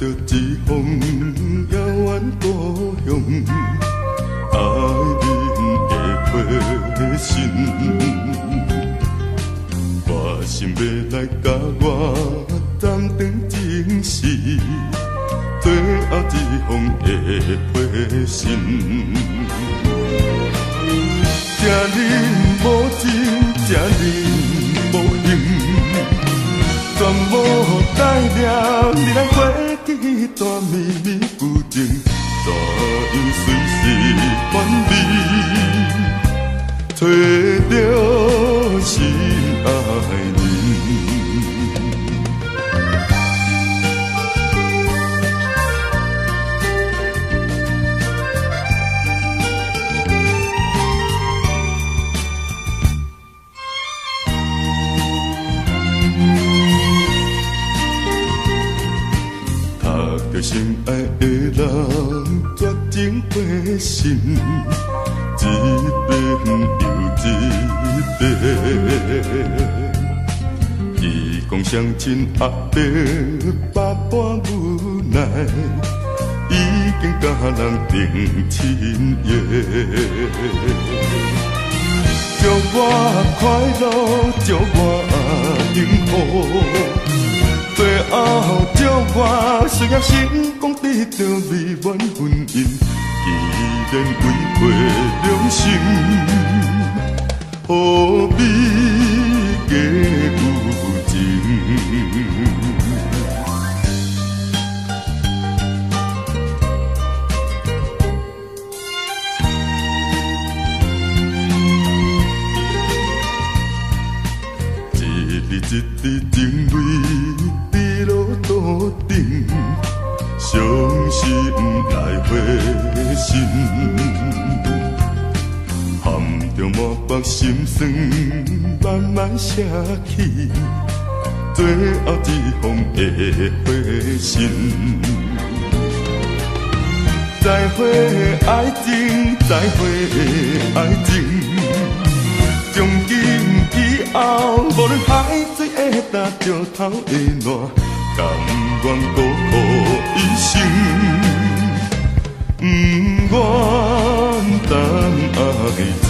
着一方遥远故乡，爱恁的花心，我心要来甲我暂停情事，最后一封的花心。这恁无情，这恁无情。全无代了，你来过去段绵绵旧情，怎样随时反美，找着心爱人。心爱的人，绝情花心，一遍又一遍。伊讲相亲阿伯百般无奈，已经甲人定亲约。祝我快乐，祝我幸福。最后，祝我事业成功，得到美满婚姻，既然违背良心，何必假有情？一日一日情泪。路顶，伤心来回心，含着满腹心酸，慢慢写起，最后一封的花信。再会爱情，再会爱情，从今以后，无论海水会打着头的烂。甘愿辜负一生，不愿等爱情。